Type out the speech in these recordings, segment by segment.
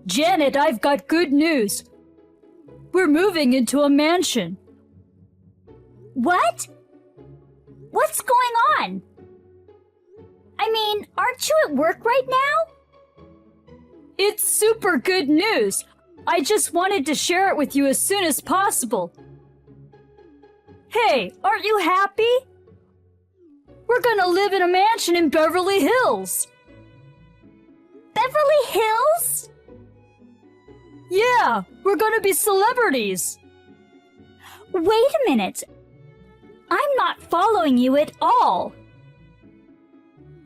Janet, I've got good news. We're moving into a mansion. What? What's going on? I mean, aren't you at work right now? It's super good news. I just wanted to share it with you as soon as possible. Hey, aren't you happy? We're gonna live in a mansion in Beverly Hills. Beverly Hills? Yeah, we're gonna be celebrities. Wait a minute. I'm not following you at all.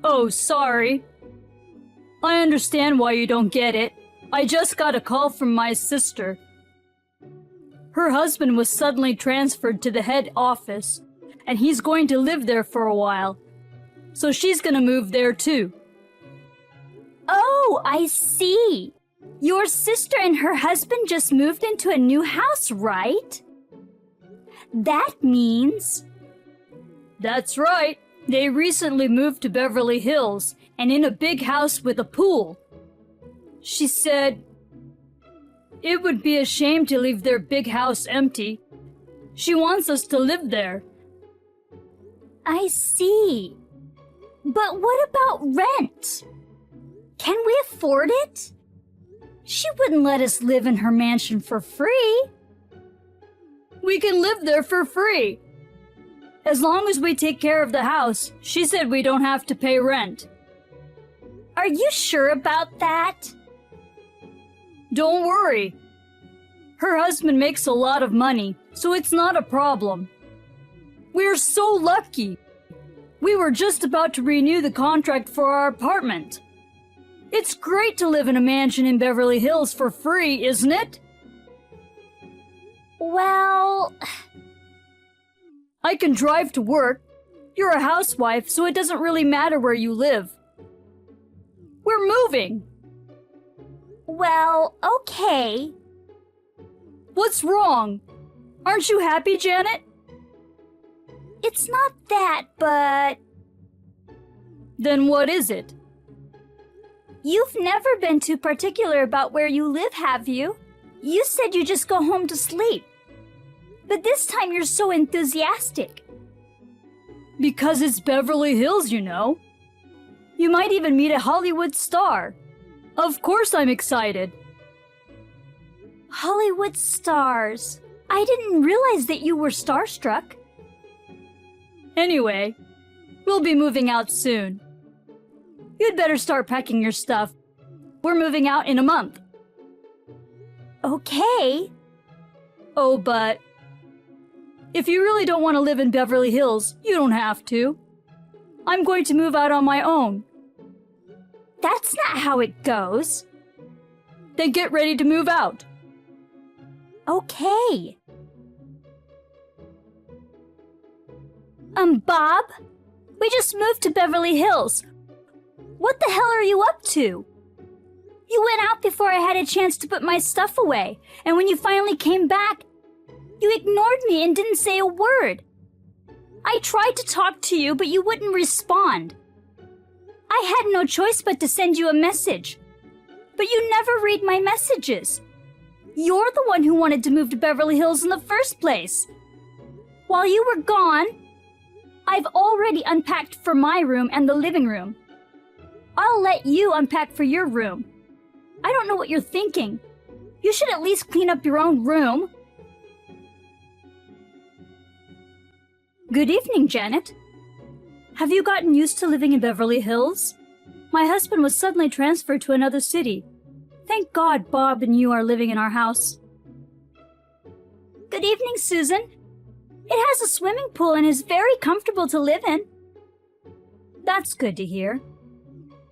Oh, sorry. I understand why you don't get it. I just got a call from my sister. Her husband was suddenly transferred to the head office, and he's going to live there for a while. So she's gonna move there too. Oh, I see. Your sister and her husband just moved into a new house, right? That means... That's right. They recently moved to Beverly Hills and in a big house with a pool. She said it would be a shame to leave their big house empty. She wants us to live there. I see. But what about rent? Can we afford it? She wouldn't let us live in her mansion for free. We can live there for free. As long as we take care of the house, she said we don't have to pay rent. Are you sure about that? Don't worry. Her husband makes a lot of money, so it's not a problem. We're so lucky. We were just about to renew the contract for our apartment. It's great to live in a mansion in Beverly Hills for free, isn't it? Well... I can drive to work. You're a housewife, so it doesn't really matter where you live. We're moving. Well, okay. What's wrong? Aren't you happy, Janet? It's not that, but... Then what is it? You've never been too particular about where you live, have you? You said you just go home to sleep. But this time you're so enthusiastic. Because it's Beverly Hills, you know. You might even meet a Hollywood star. Of course I'm excited. Hollywood stars. I didn't realize that you were starstruck. Anyway, we'll be moving out soon. You'd better start packing your stuff. We're moving out in a month. Okay. Oh, but... if you really don't want to live in Beverly Hills, you don't have to. I'm going to move out on my own. That's not how it goes. Then get ready to move out. Okay. Bob? We just moved to Beverly Hills. What the hell are you up to? You went out before I had a chance to put my stuff away, and when you finally came back, you ignored me and didn't say a word. I tried to talk to you, but you wouldn't respond. I had no choice but to send you a message. But you never read my messages. You're the one who wanted to move to Beverly Hills in the first place. While you were gone, I've already unpacked for my room and the living room. I'll let you unpack for your room. I don't know what you're thinking. You should at least clean up your own room. Good evening, Janet. Have you gotten used to living in Beverly Hills? My husband was suddenly transferred to another city. Thank God Bob and you are living in our house. Good evening, Susan. It has a swimming pool and is very comfortable to live in. That's good to hear.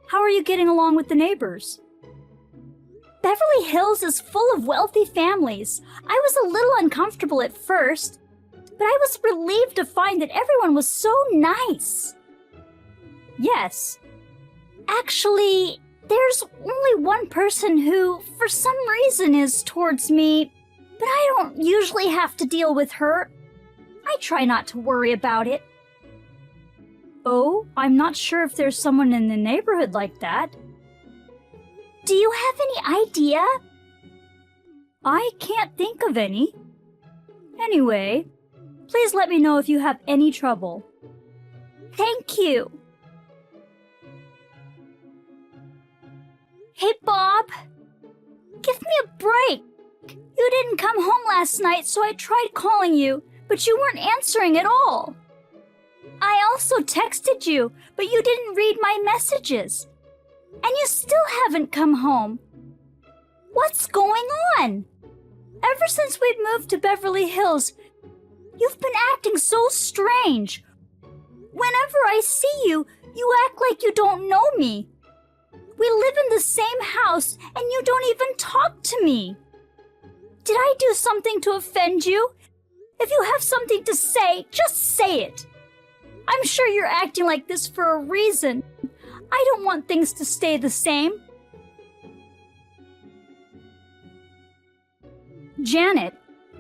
How are you getting along with the neighbors? Beverly Hills is full of wealthy families. I was a little uncomfortable at first, but I was relieved to find that everyone was so nice. Yes. Actually, there's only one person who, for some reason, is towards me, but I don't usually have to deal with her. I try not to worry about it. Oh, I'm not sure if there's someone in the neighborhood like that. Do you have any idea? I can't think of any. Anyway, please let me know if you have any trouble. Thank you. Hey, Bob. Give me a break. You didn't come home last night, so I tried calling you, but you weren't answering at all. I also texted you, but you didn't read my messages. And you still haven't come home. What's going on? Ever since we've moved to Beverly Hills, you've been acting so strange. Whenever I see you, you act like you don't know me. We live in the same house, and you don't even talk to me. Did I do something to offend you? If you have something to say, just say it. I'm sure you're acting like this for a reason. I don't want things to stay the same. Janet,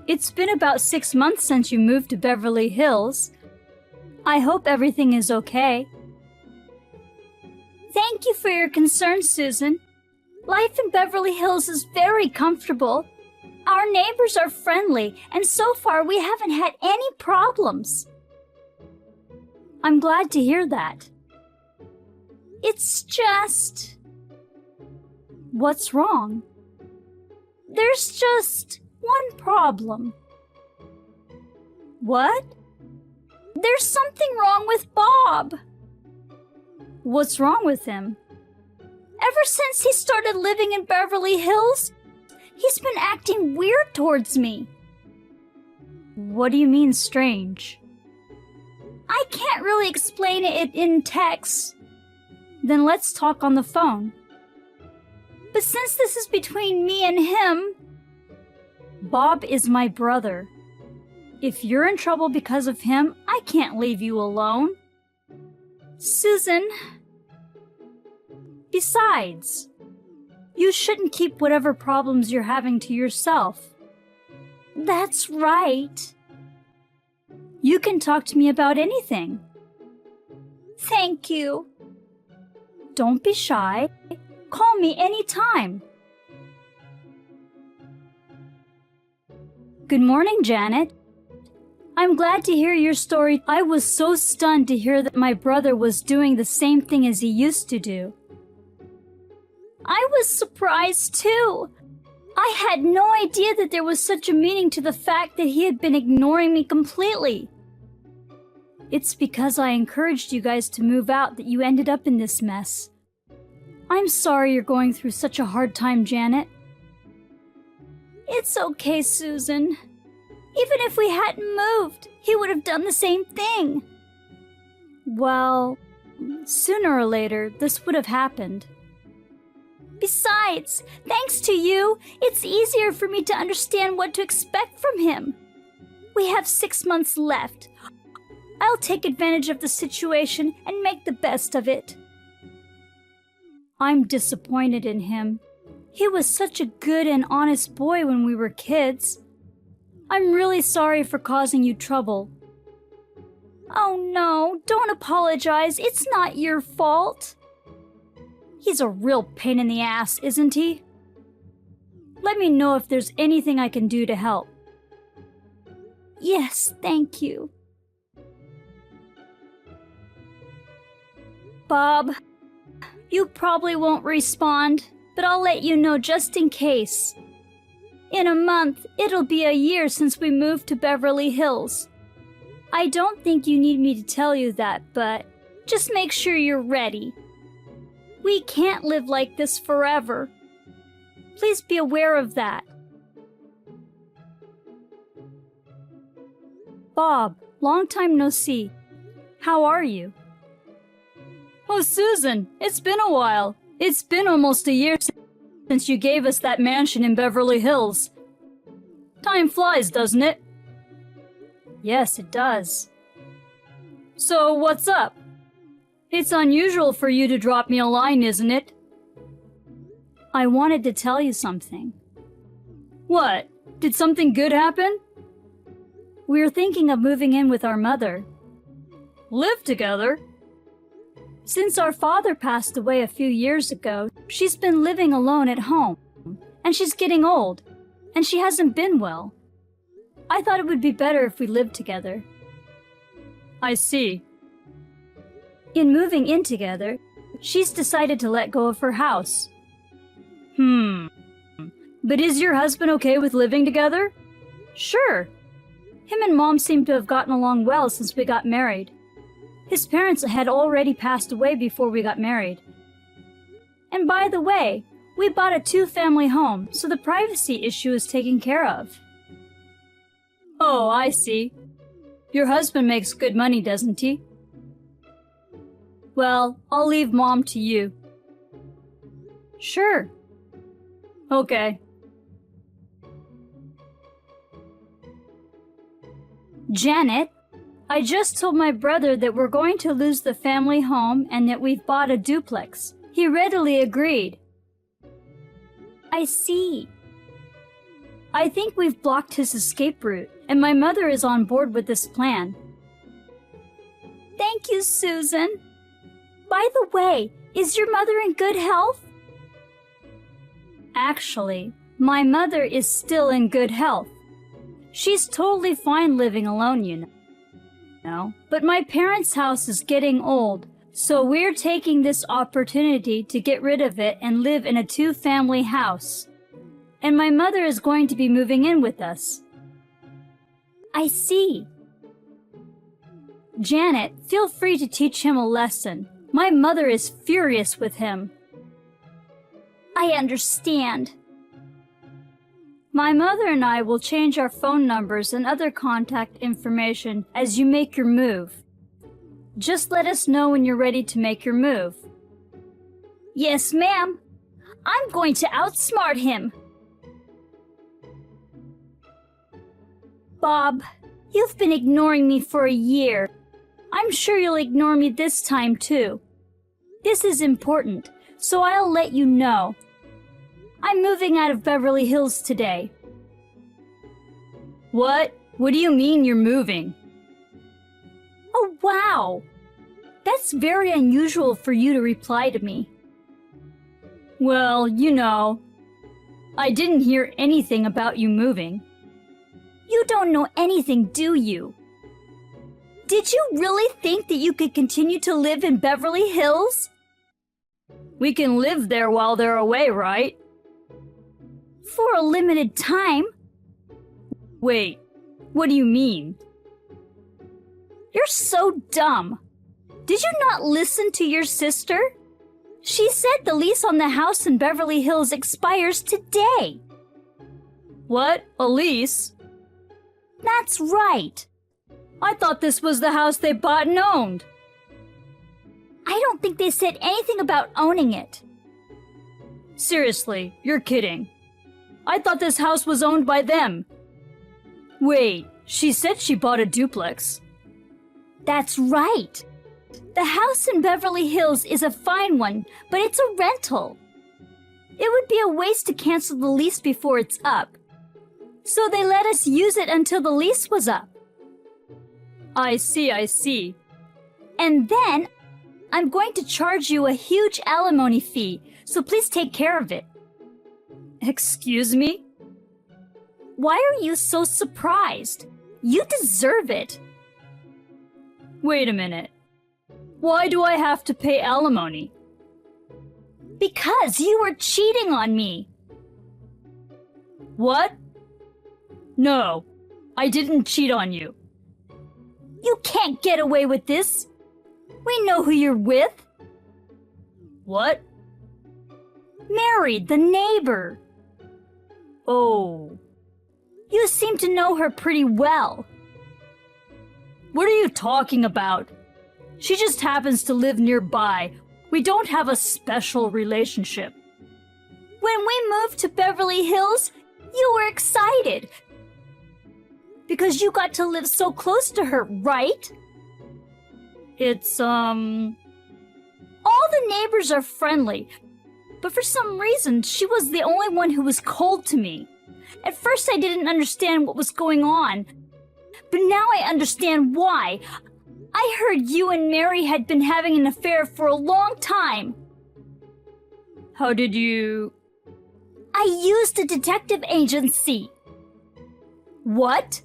it's been about 6 months since you moved to Beverly Hills. I hope everything is okay. Thank you for your concern, Susan. Life in Beverly Hills is very comfortable. Our neighbors are friendly, and so far we haven't had any problems. I'm glad to hear that. It's just... What's wrong? There's just one problem. What? There's something wrong with Bob. What's wrong with him? Ever since he started living in Beverly Hills, he's been acting weird towards me. What do you mean strange? I can't really explain it in text. Then let's talk on the phone. But since this is between me and him... Bob is my brother. If you're in trouble because of him, I can't leave you alone. Susan... Besides, you shouldn't keep whatever problems you're having to yourself. That's right. You can talk to me about anything. Thank you. Don't be shy. Call me anytime. Good morning, Janet. I'm glad to hear your story. I was so stunned to hear that my brother was doing the same thing as he used to do. I was surprised too. I had no idea that there was such a meaning to the fact that he had been ignoring me completely. It's because I encouraged you guys to move out that you ended up in this mess. I'm sorry you're going through such a hard time, Janet. It's okay, Susan. Even if we hadn't moved, he would have done the same thing. Well, sooner or later, this would have happened. Besides, thanks to you, it's easier for me to understand what to expect from him. We have 6 months left. I'll take advantage of the situation and make the best of it. I'm disappointed in him. He was such a good and honest boy when we were kids. I'm really sorry for causing you trouble. Oh no, don't apologize. It's not your fault. He's a real pain in the ass, isn't he? Let me know if there's anything I can do to help. Yes, thank you. Bob, you probably won't respond, but I'll let you know just in case. In a month, it'll be a year since we moved to Beverly Hills. I don't think you need me to tell you that, but just make sure you're ready. We can't live like this forever. Please be aware of that. Bob, long time no see. How are you? Oh, Susan, it's been a while. It's been almost a year since you gave us that mansion in Beverly Hills. Time flies, doesn't it? Yes, it does. So, what's up? It's unusual for you to drop me a line, isn't it? I wanted to tell you something. What? Did something good happen? We're thinking of moving in with our mother. Live together? Since our father passed away a few years ago, she's been living alone at home, and she's getting old, and she hasn't been well. I thought it would be better if we lived together. I see. In moving in together, she's decided to let go of her house. But is your husband okay with living together? Sure. Him and Mom seem to have gotten along well since we got married. His parents had already passed away before we got married. And by the way, we bought a 2-family home, so the privacy issue is taken care of. Oh, I see. Your husband makes good money, doesn't he? Well, I'll leave Mom to you. Sure. Okay. Janet, I just told my brother that we're going to lose the family home and that we've bought a duplex. He readily agreed. I see. I think we've blocked his escape route, and my mother is on board with this plan. Thank you, Susan. By the way, is your mother in good health? Actually, my mother is still in good health. She's totally fine living alone, you know. But my parents' house is getting old, so we're taking this opportunity to get rid of it and live in a 2-family house. And my mother is going to be moving in with us. I see. Janet, feel free to teach him a lesson. My mother is furious with him. I understand. My mother and I will change our phone numbers and other contact information as you make your move. Just let us know when you're ready to make your move. Yes, ma'am. I'm going to outsmart him. Bob, you've been ignoring me for a year. I'm sure you'll ignore me this time, too. This is important, so I'll let you know. I'm moving out of Beverly Hills today. What? What do you mean you're moving? Oh, wow! That's very unusual for you to reply to me. Well, you know, I didn't hear anything about you moving. You don't know anything, do you? Did you really think that you could continue to live in Beverly Hills? We can live there while they're away, right? For a limited time. Wait, what do you mean? You're so dumb. Did you not listen to your sister? She said the lease on the house in Beverly Hills expires today. What? A lease? That's right. I thought this was the house they bought and owned. I don't think they said anything about owning it. Seriously, you're kidding. I thought this house was owned by them. Wait, she said she bought a duplex. That's right. The house in Beverly Hills is a fine one, but it's a rental. It would be a waste to cancel the lease before it's up. So they let us use it until the lease was up. I see. And then I'm going to charge you a huge alimony fee, so please take care of it. Excuse me? Why are you so surprised? You deserve it. Wait a minute. Why do I have to pay alimony? Because you were cheating on me. What? No, I didn't cheat on you. You can't get away with this. We know who you're with. What? Mary, the neighbor. Oh. You seem to know her pretty well. What are you talking about? She just happens to live nearby. We don't have a special relationship. When we moved to Beverly Hills, you were excited. Because you got to live so close to her, right? It's, All the neighbors are friendly, but for some reason, she was the only one who was cold to me. At first, I didn't understand what was going on, but now I understand why. I heard you and Mary had been having an affair for a long time. How did you... I used a detective agency. What?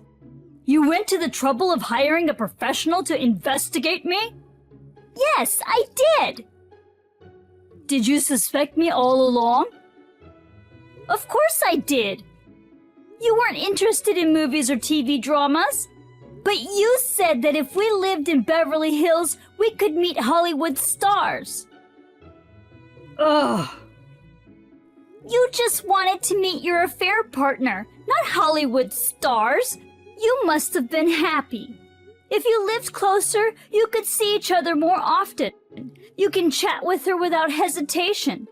You went to the trouble of hiring a professional to investigate me? Yes, I did. Did you suspect me all along? Of course I did. You weren't interested in movies or TV dramas. But you said that if we lived in Beverly Hills, we could meet Hollywood stars. Ugh. You just wanted to meet your affair partner, not Hollywood stars. You must have been happy. If you lived closer, you could see each other more often. You can chat with her without hesitation.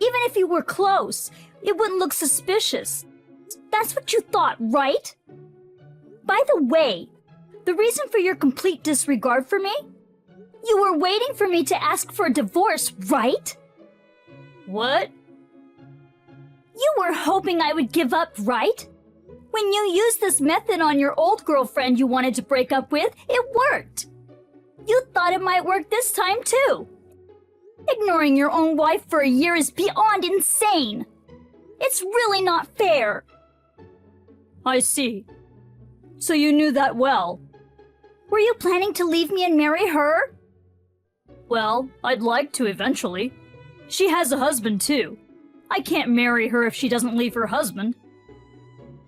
Even if you were close, it wouldn't look suspicious. That's what you thought, right? By the way, the reason for your complete disregard for me? You were waiting for me to ask for a divorce, right? What? You were hoping I would give up, right? When you used this method on your old girlfriend you wanted to break up with, it worked. You thought it might work this time too. Ignoring your own wife for a year is beyond insane. It's really not fair. I see. So you knew that well. Were you planning to leave me and marry her? Well, I'd like to eventually. She has a husband too. I can't marry her if she doesn't leave her husband.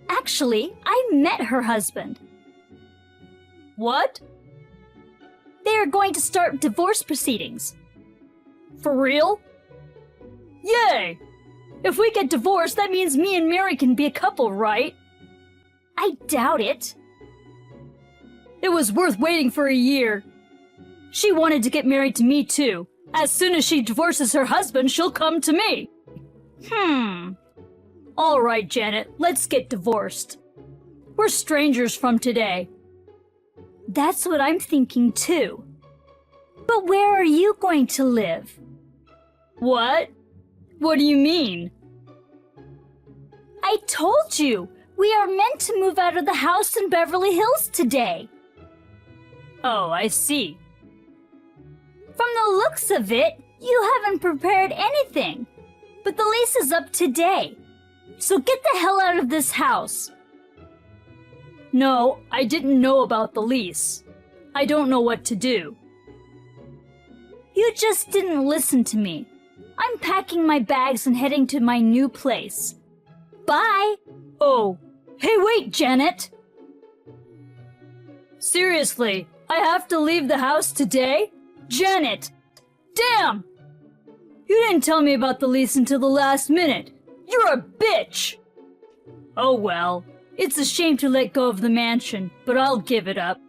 Actually, I met her husband. What? They are going to start divorce proceedings. For real? Yay! If we get divorced, that means me and Mary can be a couple, right? I doubt it. It was worth waiting for a year. She wanted to get married to me too. As soon as she divorces her husband, she'll come to me. All right, Janet, let's get divorced. We're strangers from today. That's what I'm thinking too. But where are you going to live? What? What do you mean? I told you, we are meant to move out of the house in Beverly Hills today. Oh, I see. From the looks of it, you haven't prepared anything. But the lease is up today. So get the hell out of this house. No, I didn't know about the lease. I don't know what to do. You just didn't listen to me. I'm packing my bags and heading to my new place. Bye! Oh, hey wait, Janet! Seriously, I have to leave the house today? Janet! Damn! You didn't tell me about the lease until the last minute. You're a bitch! Oh well, it's a shame to let go of the mansion, but I'll give it up.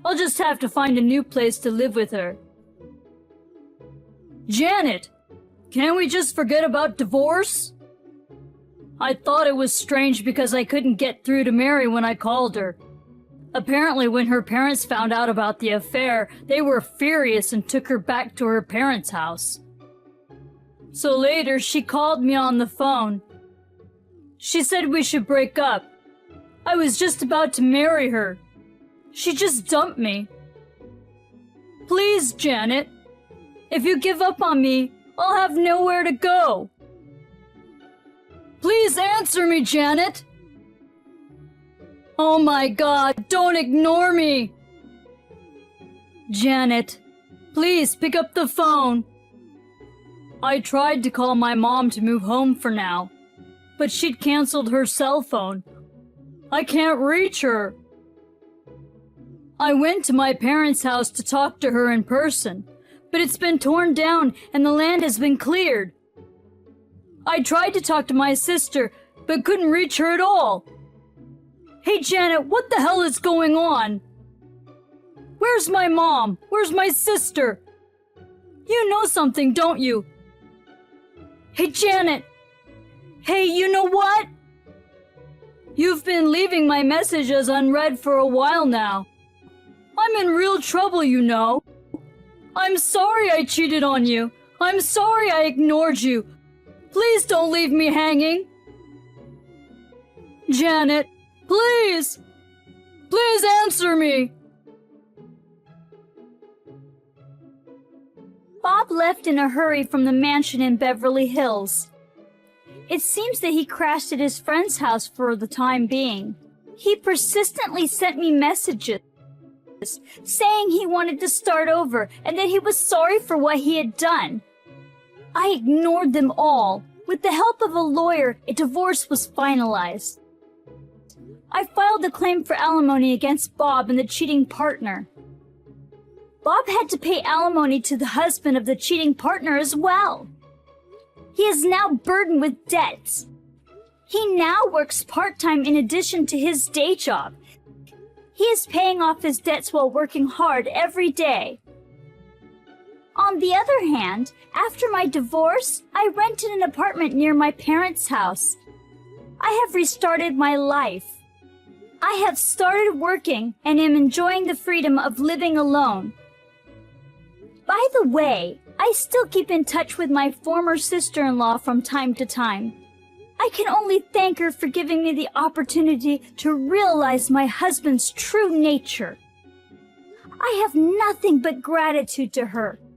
I'll just have to find a new place to live with her. Janet! Can't we just forget about divorce? I thought it was strange because I couldn't get through to Mary when I called her. Apparently, when her parents found out about the affair, they were furious and took her back to her parents' house. So later, she called me on the phone. She said we should break up. I was just about to marry her. She just dumped me. Please, Janet. If you give up on me, I'll have nowhere to go. Please answer me, Janet. Oh my God, don't ignore me. Janet, please pick up the phone. I tried to call my mom to move home for now, but she'd canceled her cell phone. I can't reach her. I went to my parents' house to talk to her in person, but it's been torn down and the land has been cleared. I tried to talk to my sister, but couldn't reach her at all. Hey Janet, what the hell is going on? Where's my mom? Where's my sister? You know something, don't you? Hey Janet! Hey, you know what? You've been leaving my messages unread for a while now. I'm in real trouble, you know. I'm sorry I cheated on you. I'm sorry I ignored you. Please don't leave me hanging. Janet, please! Please answer me! Bob left in a hurry from the mansion in Beverly Hills. It seems that he crashed at his friend's house for the time being. He persistently sent me messages saying he wanted to start over and that he was sorry for what he had done. I ignored them all. With the help of a lawyer, a divorce was finalized. I filed a claim for alimony against Bob and the cheating partner. Bob had to pay alimony to the husband of the cheating partner as well. He is now burdened with debts. He now works part-time in addition to his day job. He is paying off his debts while working hard every day. On the other hand, after my divorce, I rented an apartment near my parents' house. I have restarted my life. I have started working and am enjoying the freedom of living alone. By the way, I still keep in touch with my former sister-in-law from time to time. I can only thank her for giving me the opportunity to realize my husband's true nature. I have nothing but gratitude to her